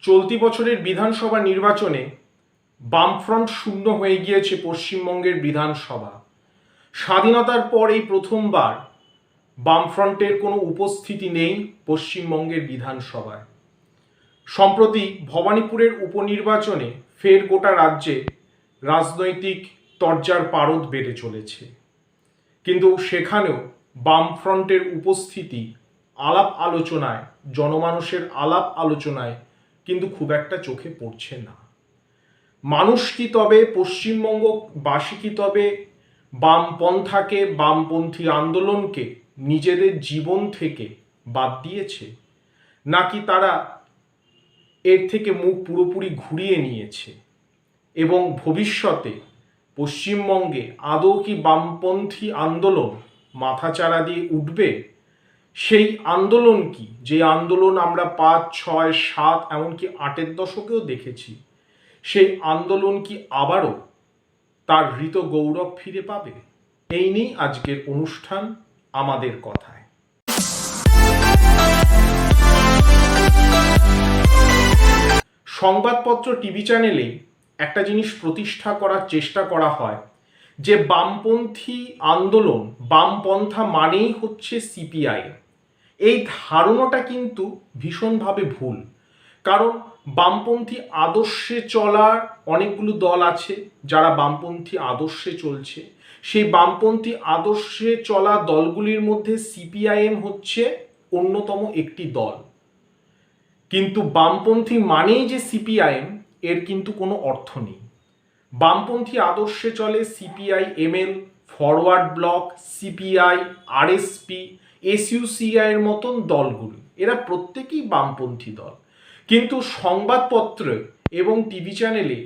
চলতি বছরের বিধানসভা নির্বাচনে বামফ্রন্ট শূন্য হয়ে গিয়েছে পশ্চিমবঙ্গের বিধানসভা। স্বাধীনতার পর এই প্রথমবার বামফ্রন্টের কোনো উপস্থিতি নেই পশ্চিমবঙ্গের বিধানসভায়। সম্প্রতি ভবানীপুরের উপনির্বাচনে ফের গোটা রাজ্যে রাজনৈতিক তরজার পারদ বেড়ে চলেছে, কিন্তু সেখানেও বামফ্রন্টের উপস্থিতি আলাপ আলোচনায়, জনমানুষের আলাপ আলোচনায় কিন্তু খুব একটা চোখে পড়ছে না। মানুষ কি তবে, পশ্চিমবঙ্গবাসী কি তবে বামপন্থাকে, বামপন্থী আন্দোলনকে নিজেদের জীবন থেকে বাদ দিয়েছে, নাকি তারা এর থেকে মুখ পুরোপুরি ঘুরিয়ে নিয়েছে এবং ভবিষ্যতে পশ্চিমবঙ্গে আদৌ কি বামপন্থী আন্দোলন মাথাচাড়া দিয়ে উঠবে? সেই আন্দোলন কি, যে আন্দোলন আমরা 5, 6, 7 এমনকি 8-এর দশকেও দেখেছি, সেই আন্দোলন কি আবারও তার হৃত গৌরব ফিরে পাবে? এই নিয়েই আজকের অনুষ্ঠান আমাদের কথায়। সংবাদপত্র, টিভি চ্যানেলে একটা জিনিস প্রতিষ্ঠা করার চেষ্টা করা হয় যে বামপন্থী আন্দোলন, বামপন্থা মানেই হচ্ছে সিপিআইএম। এই ধারণাটা কিন্তু ভীষণভাবে ভুল। কারণ বামপন্থী আদর্শে চলার অনেকগুলো দল আছে যারা বামপন্থী আদর্শে চলছে। সেই বামপন্থী আদর্শে চলা দলগুলির মধ্যে সিপিআইএম হচ্ছে অন্যতম একটি দল। কিন্তু বামপন্থী মানেই যে সিপিআইএম, এর কিন্তু কোনো অর্থ নেই। বামপন্থী আদর্শে চলে CPI ML, forward block, CPI, RSP, SUCI এর মতন দলগুলি। এরা প্রত্যেকেই বামপন্থী দল। কিন্তু সংবাদপত্রে এবং টিভি চ্যানেলে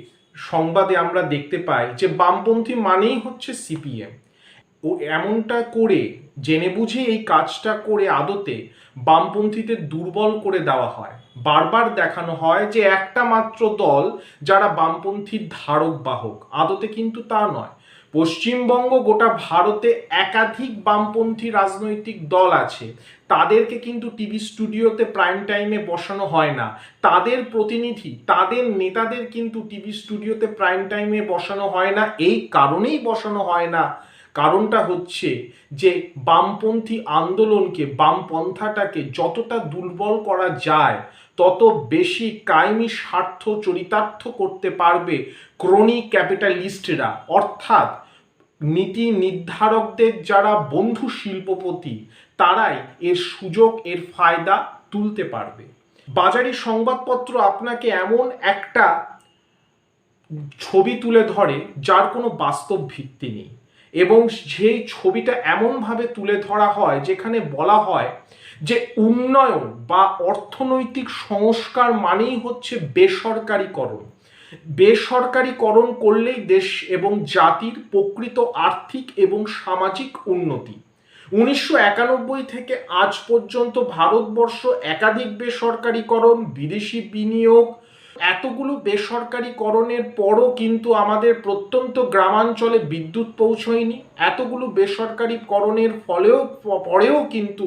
সংবাদে আমরা দেখতে পাই যে বামপন্থী মানেই হচ্ছে সিপিএম। ও এমনটা করে, জেনে বুঝে এই কাজটা করে আদতে বামপন্থীদের দুর্বল করে দেওয়া হয়। বারবার দেখানো হয় যে একটা মাত্র দল যারা বামপন্থীর ধারক বাহক, আদতে কিন্তু তা নয়। পশ্চিমবঙ্গ গোটা ভারতে একাধিক বামপন্থী রাজনৈতিক দল আছে। তাদেরকে কিন্তু টিভি স্টুডিওতে প্রাইম টাইমে বসানো হয় না। তাদের প্রতিনিধি, তাদের নেতাদের কিন্তু টিভি স্টুডিওতে প্রাইম টাইমে বসানো হয় না। এই কারণেই বসানো হয় না, কারণটা হচ্ছে যে বামপন্থী আন্দোলনকে, বামপন্থাটাকে যতটা দুর্বল করা যায় তত বেশি কায়েমি স্বার্থ চরিতার্থ করতে পারবে ক্রনি ক্যাপিটালিস্টরা, অর্থাৎ নীতি নির্ধারকদের যারা বন্ধু শিল্পপতি, তারাই এর সুযোগ, এর ফায়দা তুলতে পারবে। বাজারি সংবাদপত্র আপনাকে এমন একটা ছবি তুলে ধরে যার কোনো বাস্তব ভিত্তি নেই, এবং সেই ছবিটা এমনভাবে তুলে ধরা হয় যেখানে বলা হয় যে উন্নয়ন বা অর্থনৈতিক সংস্কার মানেই হচ্ছে বেসরকারীকরণ। বেসরকারীকরণ করলেই দেশ এবং জাতির প্রকৃত আর্থিক এবং সামাজিক উন্নতি। 1991 থেকে আজ পর্যন্ত ভারতবর্ষ একাধিক বেসরকারীকরণ, বিদেশি বিনিয়োগ, এতগুলো বেসরকারীকরণের পরও কিন্তু আমাদের প্রত্যন্ত গ্রামাঞ্চলে বিদ্যুৎ পৌঁছয়নি। এতগুলো বেসরকারীকরণের পরেও কিন্তু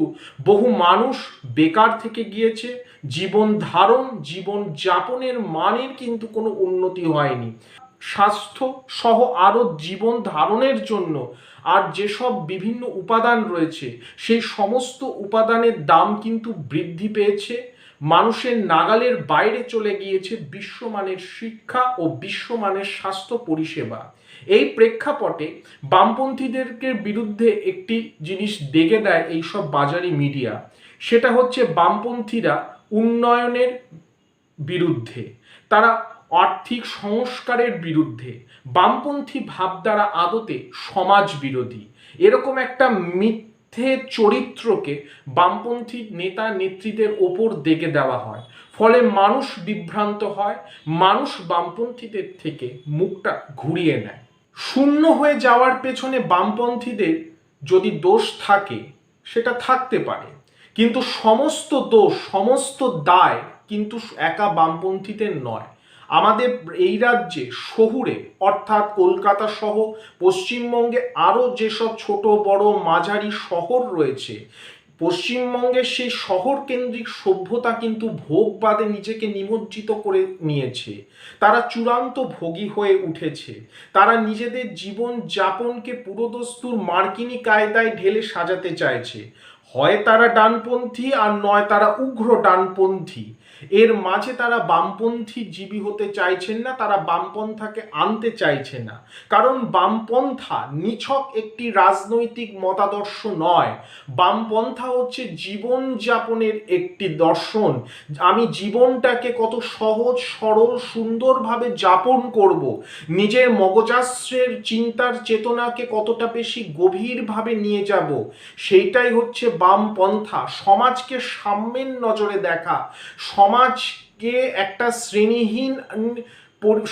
বহু মানুষ বেকার থেকে গিয়েছে। জীবনযাপনের মানের কিন্তু কোনো উন্নতি হয়নি। স্বাস্থ্য সহ আরও জীবন ধারণের জন্য আর যেসব বিভিন্ন উপাদান রয়েছে, সেই সমস্ত উপাদানের দাম কিন্তু বৃদ্ধি পেয়েছে। মানুষের নাগালের বাইরে চলে গিয়েছে বিশ্বমানের শিক্ষা ও বিশ্বমানের স্বাস্থ্য পরিষেবা। এই প্রেক্ষাপটে বামপন্থীদেরকে বিরুদ্ধে একটি জিনিস দেখে দেয় এইসব বাজারি মিডিয়া, সেটা হচ্ছে বামপন্থীরা উন্নয়নের বিরুদ্ধে, তারা আর্থিক সংস্কারের বিরুদ্ধে। বামপন্থী ভাবধারা আদতে সমাজ বিরোধী, এরকম একটা মিথ্যে চরিত্রকে বামপন্থী নেতা নেত্রীদের ওপর দেখে দেওয়া হয়। ফলে মানুষ বিভ্রান্ত হয়, মানুষ বামপন্থীদের থেকে মুখটা ঘুরিয়ে নেয়। শূন্য হয়ে যাওয়ার পেছনে বামপন্থীদের যদি দোষ থাকে সেটা থাকতে পারে, কিন্তু সমস্ত দোষ, সমস্ত দায় কিন্তু একা বামপন্থীদের নয়। আমাদের এই রাজ্যে শহুরে, অর্থাৎ কলকাতা সহ পশ্চিমবঙ্গে আরও যেসব ছোট বড় মাঝারি শহর রয়েছে, পশ্চিমবঙ্গের সেই শহর কেন্দ্রিক সভ্যতা কিন্তু ভোগবাদে নিজেকে নিমজ্জিত করে নিয়েছে। তারা চূড়ান্ত ভোগী হয়ে উঠেছে। তারা নিজেদের জীবন যাপনকে পুরোদস্তুর মার্কিনী কায়দায় ঢেলে সাজাতে চাইছে। হয় তারা ডানপন্থী আর নয় তারা উগ্র ডানপন্থী। এর মাঝে তারা বামপন্থী জীবী হতে চাইছেন না, তারা বামপন্থাকে আনতে চাইছে না। কারণ বামপন্থা নিছক একটি রাজনৈতিক মতাদর্শ নয়, বামপন্থা হচ্ছে জীবনযাপনের একটি দর্শন। আমি জীবনটাকে কত সহজ সরল সুন্দরভাবে যাপন করব, নিজের মগজাস্ত্রের চিন্তার চেতনাকে কতটা বেশি গভীরভাবে নিয়ে যাব, সেইটাই হচ্ছে বামপন্থা। সমাজকে সাম্যের নজরে দেখা, সমাজকে একটা শ্রেণীহীন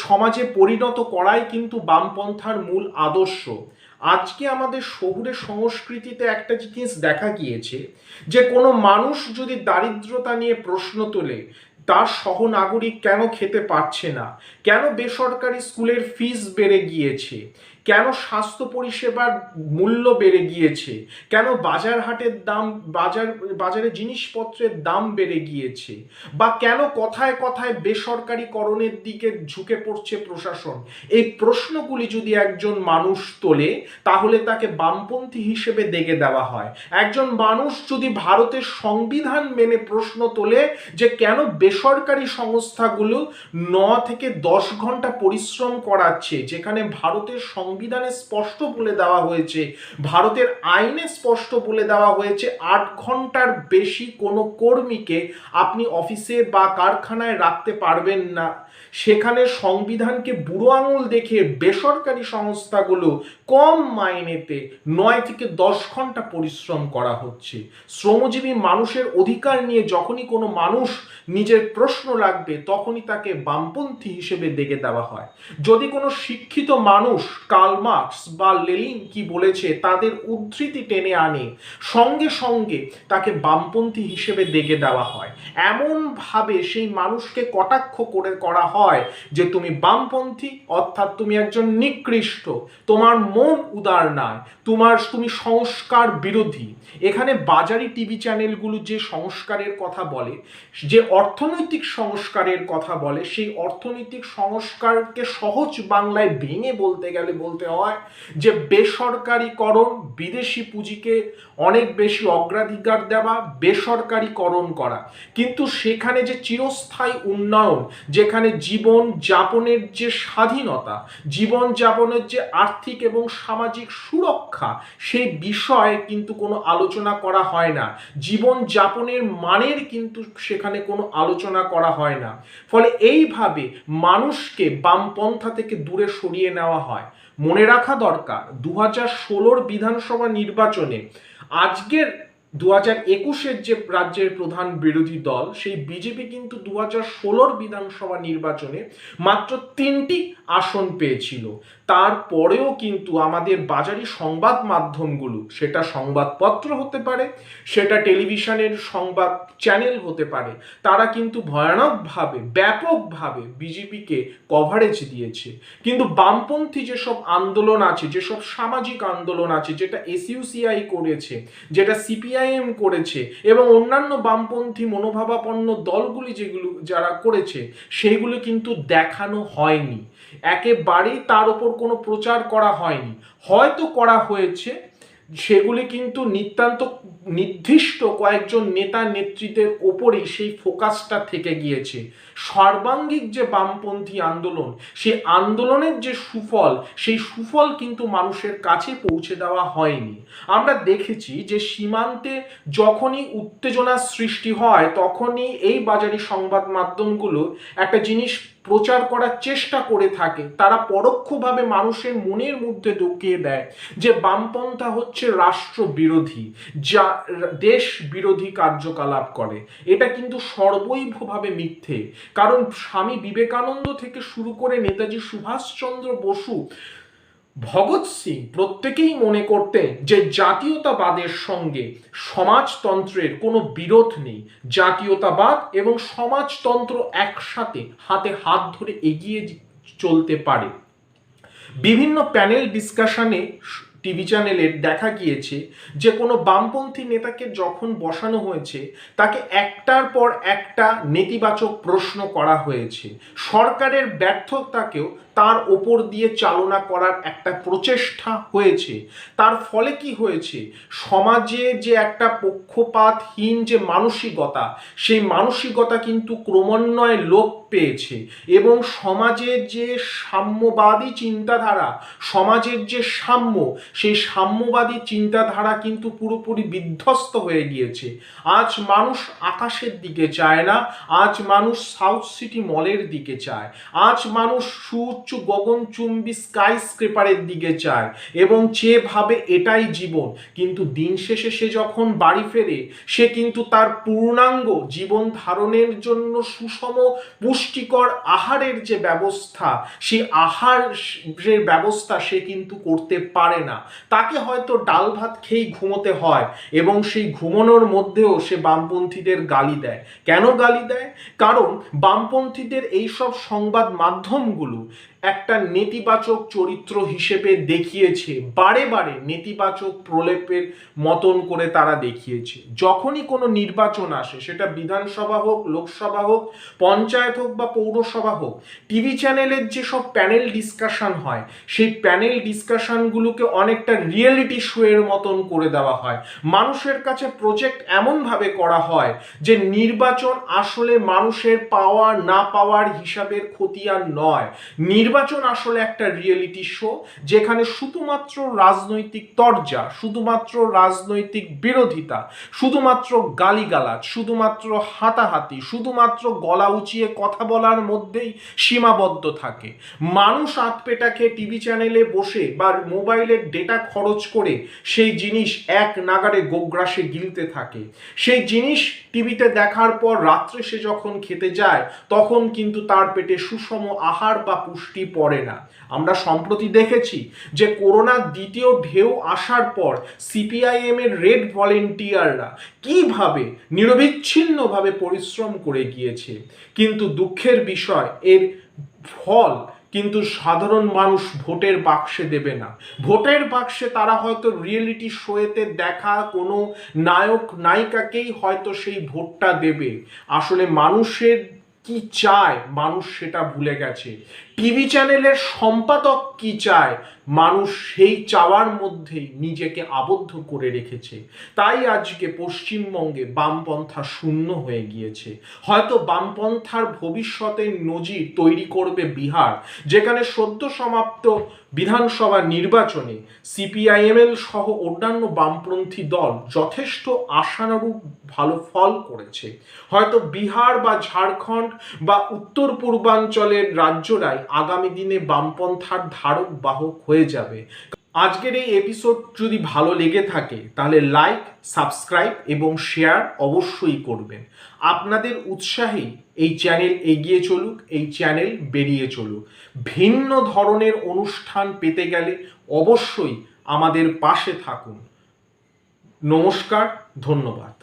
সমাজে পরিণত করাই কিন্তু বামপন্থার মূল আদর্শ। আজকে আমাদের শহুরে সংস্কৃতিতে একটা জিনিস দেখা গিয়েছে যে কোনো মানুষ যদি দারিদ্রতা নিয়ে প্রশ্ন তোলে, তার সহনাগরিক কেন খেতে পারছে না, কেন বেসরকারি স্কুলের ফিস বেড়ে গিয়েছে, কেন স্বাস্থ্য পরিষেবার মূল্য বেড়ে গিয়েছে, কেন বাজার হাটের দাম বাজারে জিনিসপত্রের দাম বেড়ে গিয়েছে, বা কেন কথায় কথায় বেসরকারিকরণের দিকে ঝুঁকে পড়ছে প্রশাসন, এই প্রশ্নগুলি যদি একজন মানুষ তোলে তাহলে তাকে বামপন্থী হিসেবে দেখে দেওয়া হয়। একজন মানুষ যদি ভারতের সংবিধান মেনে প্রশ্ন তোলে যে কেন বেসরকারি সংস্থাগুলো 9 থেকে 10 ঘন্টা পরিশ্রম করাচ্ছে, যেখানে ভারতের সংবিধানে স্পষ্ট বলে দেওয়া হয়েছে, ভারতের আইনে স্পষ্ট বলে দেওয়া হয়েছে 8 ঘন্টার বেশি কোনো কর্মীকে আপনি অফিসে বা কারখানায় রাখতে পারবেন না, সেখানে সংবিধানকে বুড়ো আঙুল দেখে বেসরকারি সংস্থাগুলো কম মাইনেতে 9 থেকে 10 ঘন্টা পরিশ্রম করা হচ্ছে। শ্রমজীবী মানুষের অধিকার নিয়ে যখনই কোনো মানুষ নিজের প্রশ্ন রাখবে তখনই তাকে বামপন্থী হিসেবে দেখে দেওয়া হয়। যদি কোনো শিক্ষিত মানুষ কার্ল মার্কস বা লেনিন কি বলেছে তাদের উদ্ধৃতি টেনে আনে, সঙ্গে সঙ্গে তাকে বামপন্থী হিসেবে দেখে দেওয়া হয়। এমনভাবে সেই মানুষকে কটাক্ষ করে করা হয় যে তুমি বামপন্থী, অর্থাৎ তুমি একজন নিকৃষ্ট, তোমার মন উদার নয়, তুমি সংস্কার বিরোধী। এখানে বাজারি টিভি চ্যানেলগুলো যে সংস্কারের কথা বলে, যে অর্থনৈতিক সংস্কারের কথা বলে, সেই অর্থনৈতিক সংস্কারকে সহজ বাংলায় ভেঙে বলতে গেলে বলতে হয় যে বেসরকারিকরণ, বিদেশি পুঁজিকে অনেক বেশি অগ্রাধিকার দেওয়া, বেসরকারিকরণ করা। কিন্তু সেখানে যে চিরস্থায়ী উন্নয়ন, যেখানে জীবন যাপনের যে স্বাধীনতা, জীবন যাপনের যে আর্থিক এবং সামাজিক সুরক্ষা, সেই বিষয়ে কিন্তু কোনো আলোচনা করা হয় না। জীবন যাপনের মানের কিন্তু সেখানে কোনো আলোচনা করা হয় না। ফলে এইভাবে মানুষকে বামপন্থা থেকে দূরে সরিয়ে নেওয়া হয়। মনে রাখা দরকার 2016 বিধানসভা নির্বাচনে আজকের 2021 যে রাজ্যের প্রধান বিরোধী দল সেই বিজেপি কিন্তু 2016 বিধানসভা নির্বাচনে মাত্র 3টি আসন পেয়েছিল। তারপরেও কিন্তু আমাদের বাজারি সংবাদ মাধ্যমগুলো, সেটা সংবাদপত্র হতে পারে, সেটা টেলিভিশনের সংবাদ চ্যানেল হতে পারে, তারা কিন্তু ভয়ানকভাবে ব্যাপকভাবে বিজেপিকে কভারেজ দিয়েছে। কিন্তু বামপন্থী যেসব আন্দোলন আছে, যেসব সামাজিক আন্দোলন আছে, যেটা এসইউসিআই করেছে, যেটা সিপিআইএম করেছে এবং অন্যান্য বামপন্থী মনোভাবাপন্ন দলগুলি যেগুলো যারা করেছে, সেইগুলো কিন্তু দেখানো হয়নি। একেবারেই তার উপর কোনো প্রচার করা হয়নি। হয়তো করা হয়েছে, সেগুলি কিন্তু নিতান্ত নির্দিষ্ট কয়েকজন নেতা নেতৃত্বের ওপরেই সেই ফোকাসটা থেকে গিয়েছে। সর্বাঙ্গিক যে বামপন্থী আন্দোলন, সেই আন্দোলনের যে সুফল, সেই সুফল কিন্তু মানুষের কাছে পৌঁছে দেওয়া হয়নি। আমরা দেখেছি যে সীমান্তে যখনই উত্তেজনার সৃষ্টি হয় তখনই এই বাজারি সংবাদ মাধ্যমগুলো একটা জিনিস প্রচার করার চেষ্টা করে থাকে। তারা পরোক্ষভাবে মানুষের মনের মধ্যে ঢুকিয়ে দেয় যে বামপন্থা হচ্ছে রাষ্ট্র বিরোধী, যা দেশ বিরোধী কার্যকলাপ করে। এটা কিন্তু সর্বৈবভাবে মিথ্যে। কারণ স্বামী বিবেকানন্দ থেকে শুরু করে নেতাজি সুভাষচন্দ্র বসু, ভগৎ সিং প্রত্যেকেই মনে করতেন যে জাতীয়তাবাদের সঙ্গে সমাজতন্ত্রের কোনো বিরোধ নেই। জাতীয়তাবাদ এবং সমাজতন্ত্র একসাথে হাতে হাত ধরে এগিয়ে চলতে পারে। বিভিন্ন প্যানেল ডিসকাশনে টিভি চ্যানেলে দেখা গিয়েছে যে কোনো বামপন্থী নেতাকে যখন বসানো হয়েছে তাকে একটার পর একটা নেতিবাচক প্রশ্ন করা হয়েছে। সরকারের ব্যর্থতাকেও তার ওপর দিয়ে চালনা করার একটা প্রচেষ্টা হয়েছে। তার ফলে কি হয়েছে, সমাজে যে একটা পক্ষপাতহীন যে মানসিকতা, সেই মানসিকতা কিন্তু ক্রমান্বয়ে লোপ পেয়েছে এবং সমাজের যে সাম্যবাদী চিন্তাধারা, সমাজের যে সাম্য, সেই সাম্যবাদী চিন্তাধারা কিন্তু পুরোপুরি বিধ্বস্ত হয়ে গিয়েছে। আজ মানুষ আকাশের দিকে চায় না, আজ মানুষ সাউথ সিটি মলের দিকে চায়, আজ মানুষ সুউচ্চ গগনচুম্বী স্কাই স্ক্রেপারের দিকে চায় এবং চেয়ে ভাবে এটাই জীবন। কিন্তু দিন শেষে সে যখন বাড়ি ফেরে, সে কিন্তু তার পূর্ণাঙ্গ জীবন ধারণের জন্য সুষম পুষ্টিকর আহারের যে ব্যবস্থা, সেই আহারের ব্যবস্থা সে কিন্তু করতে পারে না। তাকে হয়তো ডাল ভাত খেয়েই ঘুমোতে হয় এবং সেই ঘুমানোর মধ্যেও সে বামপন্থীদের গালি দেয়। কেন গালি দেয়? কারণ বামপন্থীদের এইসব সংবাদ মাধ্যমগুলো একটা নেতিবাচক চরিত্র হিসেবে দেখিয়েছে, বারে বারে নেতিবাচক প্রলেপের মতন করে তারা দেখিয়েছে। যখনই কোনো নির্বাচন আসে, সেটা বিধানসভা হোক, লোকসভা হোক, পঞ্চায়েত হোক বা পৌরসভা হোক, টিভি চ্যানেলের যেসব প্যানেল ডিসকাশন হয়, সেই প্যানেল ডিসকাশনগুলোকে অনেকটা রিয়েলিটি শো এর মতন করে দেওয়া হয়। মানুষের কাছে প্রজেক্ট এমনভাবে করা হয় যে নির্বাচন আসলে মানুষের পাওয়া না পাওয়ার হিসাবের খতিয়ান নয়। নির্বাচন আসলে একটা রিয়েলিটি শো, যেখানে শুধুমাত্র রাজনৈতিক তরজা, শুধুমাত্র রাজনৈতিক বিরোধিতা, শুধুমাত্র গালিগালাজ, শুধুমাত্র হাতাহাতি, শুধুমাত্র গলা উঁচিয়ে কথা বলার মধ্যেই সীমাবদ্ধ থাকে। মানুষ আতপেটা খেয়ে টিভি চ্যানেলে বসে বা মোবাইলের ডেটা খরচ করে সেই জিনিস এক নাগাড়ে গোগ্রাসে গিলতে থাকে। সেই জিনিস টিভিতে দেখার পর রাত্রে সে যখন খেতে যায়, তখন কিন্তু তার পেটে সুষম আহার বা পুষ্টি পড়ে না। আমরা সম্প্রতি দেখেছি যে করোনার দ্বিতীয় ঢেউ আসার পর সিপিআইএম এর রেড ভলেন্টিয়াররা কিভাবে নিরবিচ্ছিন্নভাবে পরিশ্রম করে গিয়েছে, কিন্তু দুঃখের বিষয় এর ফল কিন্তু সাধারণ মানুষ ভোটের বাক্সে দেবে না। ভোটের বাক্সে তারা হয়তো রিয়েলিটি শোয়েতে দেখা কোনো নায়ক নায়িকাকেই হয়তো সেই ভোটটা দেবে। আসলে মানুষের কি চায় মানুষ সেটা ভুলে গেছে। টিভি চ্যানেলের সম্পাদক কি চায় মানুষ সেই চাওয়ার মধ্যেই নিজেকে আবদ্ধ করে রেখেছে। তাই আজকে পশ্চিমবঙ্গে বামপন্থা শূন্য হয়ে গিয়েছে। হয়তো বামপন্থার ভবিষ্যতের নজির তৈরি করবে বিহার, যেখানে সদ্য সমাপ্ত বিধানসভা নির্বাচনে সিপিআইএমএল সহ অন্যান্য বামপন্থী দল যথেষ্ট আশানুরূপ ভালো ফল করেছে। হয়তো বিহার বা ঝাড়খণ্ড বা উত্তর পূর্বাঞ্চলের রাজ্যরাই আগামী দিনে বামপন্থার ধারক বাহক হয়ে যাবে। আজকের এই এপিসোড যদি ভালো লেগে থাকে তাহলে লাইক, সাবস্ক্রাইব এবং শেয়ার অবশ্যই করবেন। আপনাদের উৎসাহেই এই চ্যানেল এগিয়ে চলুক, এই চ্যানেল বেরিয়ে চলুক। ভিন্ন ধরনের অনুষ্ঠান পেতে গেলে অবশ্যই আমাদের পাশে থাকুন। নমস্কার, ধন্যবাদ।